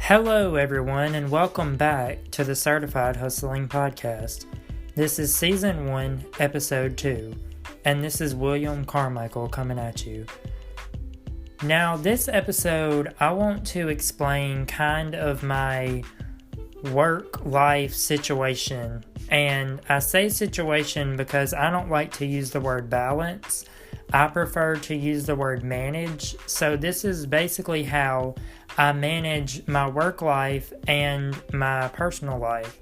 Hello, everyone, and welcome back to the Certified Hustling Podcast. This is Season 1, Episode 2, and this is William Carmichael coming at you. Now, this episode, I want to explain kind of my work-life situation, and I say situation because I don't like to use the word balance. I prefer to use the word manage, so this is basically how I manage my work life and my personal life.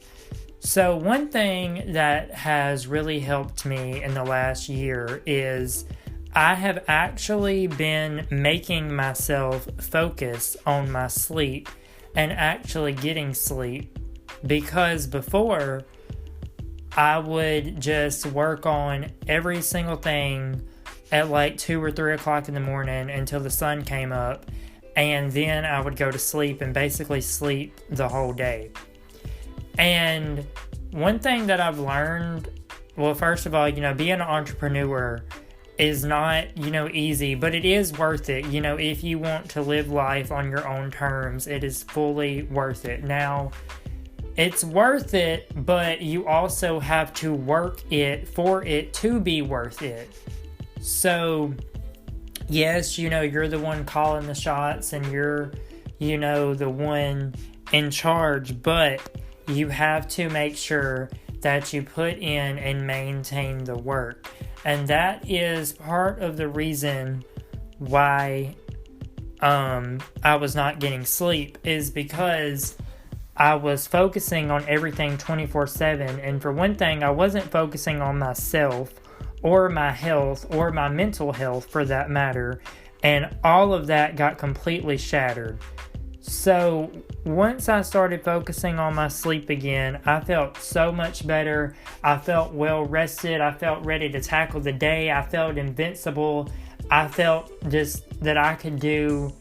So one thing that has really helped me in the last year is I have actually been making myself focus on my sleep and actually getting sleep, because before I would just work on every single thing at like 2 or 3 o'clock in the morning until the sun came up, and then I would go to sleep and basically sleep the whole day. And one thing that I've learned, well, first of all, being an entrepreneur is not, easy, but it is worth it. If you want to live life on your own terms, it is fully worth it. Now, it's worth it, but you also have to work it for it to be worth it. So, yes, you're the one calling the shots and you're, the one in charge, but you have to make sure that you put in and maintain the work. And that is part of the reason why I was not getting sleep, is because I was focusing on everything 24/7. And for one thing, I wasn't focusing on myself or my health, or my mental health for that matter, and all of that got completely shattered. So once I started focusing on my sleep again, I felt so much better. I felt well rested. I felt ready to tackle the day. I felt invincible. I felt just that I could do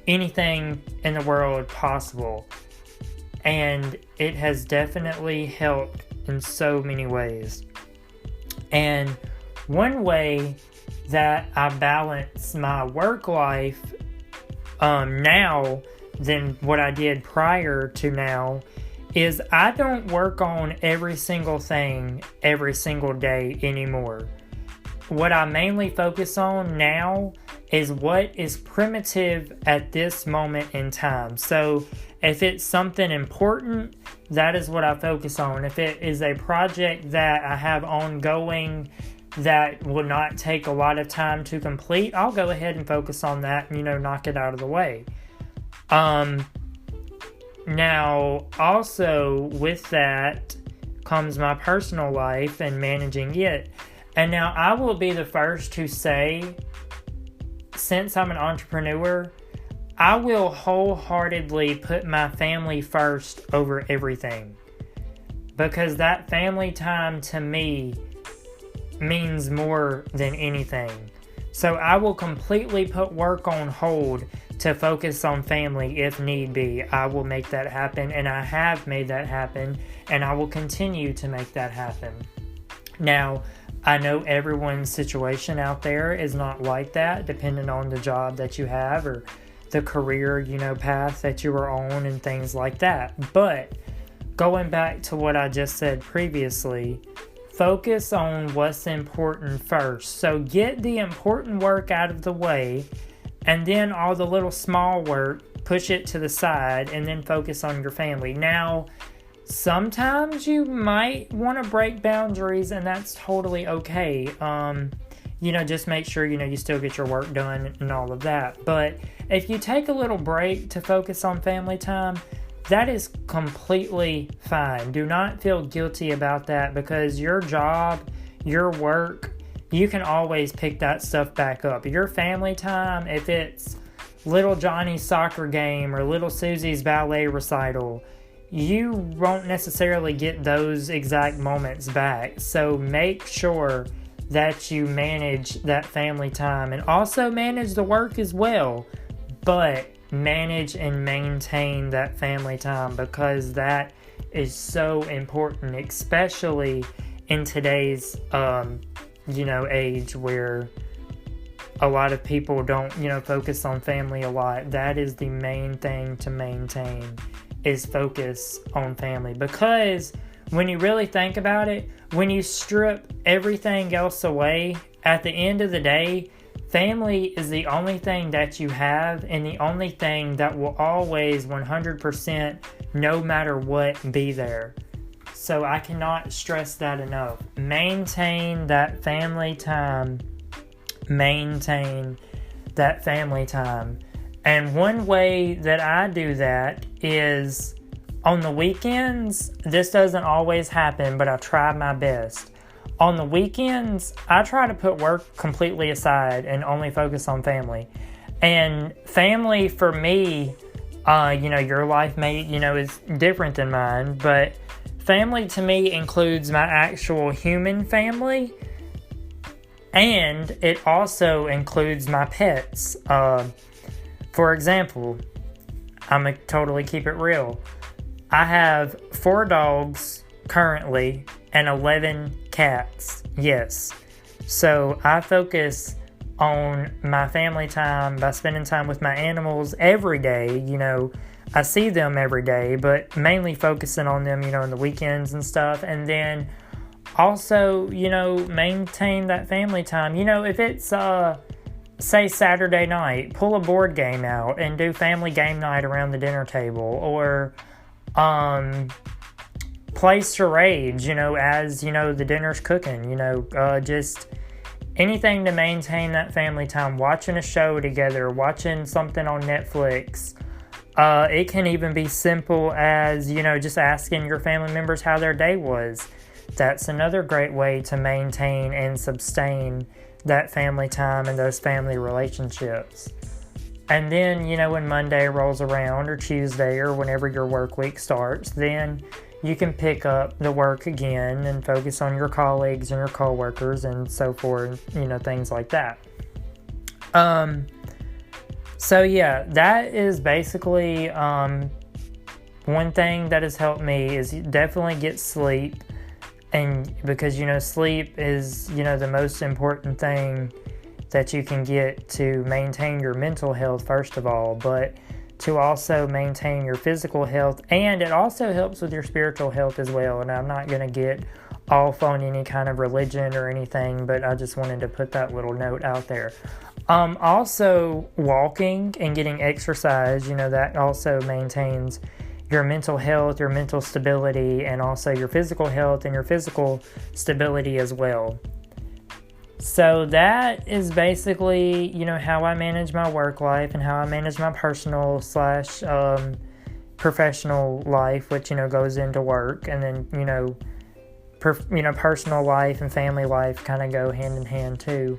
anything in the world possible. And it has definitely helped in so many ways. And one way that I balance my work life now than what I did prior to now is I don't work on every single thing every single day anymore. What I mainly focus on now is what is primitive at this moment in time. So if it's something important, that is what I focus on. If it is a project that I have ongoing that will not take a lot of time to complete, I'll go ahead and focus on that and, knock it out of the way. Now, also with that comes my personal life and managing it. And now I will be the first to say, since I'm an entrepreneur, I will wholeheartedly put my family first over everything. Because that family time to me means more than anything. So I will completely put work on hold to focus on family if need be. I will make that happen, and I have made that happen, and I will continue to make that happen. Now, I know everyone's situation out there is not like that, depending on the job that you have or the career, path that you are on and things like that. But going back to what I just said previously, focus on what's important first. So get the important work out of the way, and then all the little small work, push it to the side, and then focus on your family. Now, sometimes you might want to break boundaries, and that's totally okay. Just make sure, you still get your work done and all of that. But if you take a little break to focus on family time, that is completely fine. Do not feel guilty about that, because your job, your work, you can always pick that stuff back up. Your family time, if it's little Johnny's soccer game or little Susie's ballet recital, you won't necessarily get those exact moments back. So make sure that you manage that family time, and also manage the work as well. But manage and maintain that family time, because that is so important, especially in today's age where a lot of people don't, focus on family a lot. That is the main thing to maintain, is focus on family. Because when you really think about it, when you strip everything else away, at the end of the day, family is the only thing that you have, and the only thing that will always 100%, no matter what, be there. So I cannot stress that enough. Maintain that family time. Maintain that family time. And one way that I do that is on the weekends. This doesn't always happen, but I try my best. On the weekends, I try to put work completely aside and only focus on family. And family for me, your life may, is different than mine, but family to me includes my actual human family, and it also includes my pets. For example, I'm going to totally keep it real. I have 4 dogs currently and 11 cats. Yes. So I focus on my family time by spending time with my animals every day. I see them every day, but mainly focusing on them, in the weekends and stuff. And then also, maintain that family time. If it's, say, Saturday night, pull a board game out and do family game night around the dinner table. Or play charades, as, the dinner's cooking. Just anything to maintain that family time. Watching a show together, watching something on Netflix. It can even be simple as, just asking your family members how their day was. That's another great way to maintain and sustain that family time and those family relationships. And then, when Monday rolls around, or Tuesday, or whenever your work week starts, then you can pick up the work again and focus on your colleagues and your coworkers and so forth, things like that. So yeah, that is basically one thing that has helped me is definitely get sleep. And because, sleep is, the most important thing that you can get to maintain your mental health, first of all, but to also maintain your physical health. And it also helps with your spiritual health as well. And I'm not going to get off on any kind of religion or anything, but I just wanted to put that little note out there. Also, walking and getting exercise, that also maintains your mental health, your mental stability, and also your physical health and your physical stability as well. So that is basically, how I manage my work life and how I manage my personal / professional life, which, goes into work. And then, personal life and family life kind of go hand in hand too.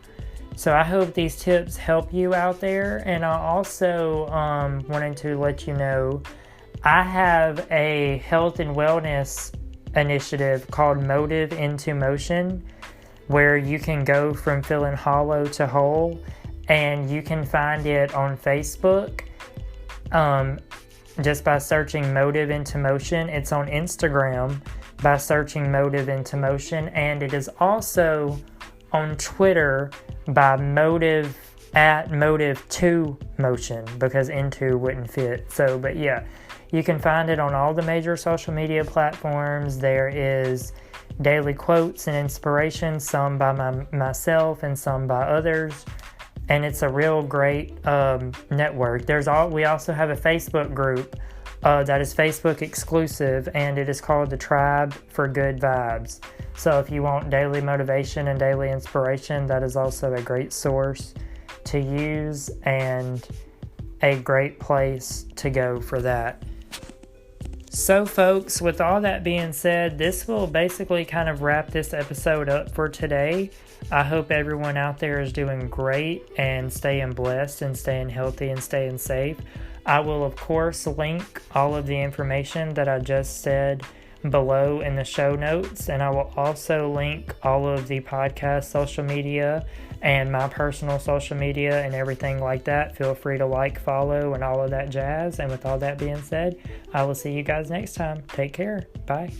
So I hope these tips help you out there. And I also wanted to let you know I have a health and wellness initiative called Motive into Motion, where you can go from feeling hollow to whole, and you can find it on Facebook just by searching Motive into Motion. It's on Instagram by searching Motive into Motion, and it is also on Twitter by Motive to Motion, because into wouldn't fit. So, but yeah, you can find it on all the major social media platforms. There is daily quotes and inspiration, some by myself and some by others. And it's a real great network. We also have a Facebook group that is Facebook exclusive, and it is called the Tribe for Good Vibes. So if you want daily motivation and daily inspiration, that is also a great source to use and a great place to go for that. So folks, with all that being said, this will basically kind of wrap this episode up for today. I hope everyone out there is doing great and staying blessed and staying healthy and staying safe. I will, of course, link all of the information that I just said below in the show notes, and I will also link all of the podcast social media and my personal social media and everything like that. Feel free to like, follow, and all of that jazz. And with all that being said, I will see you guys next time. Take care. Bye.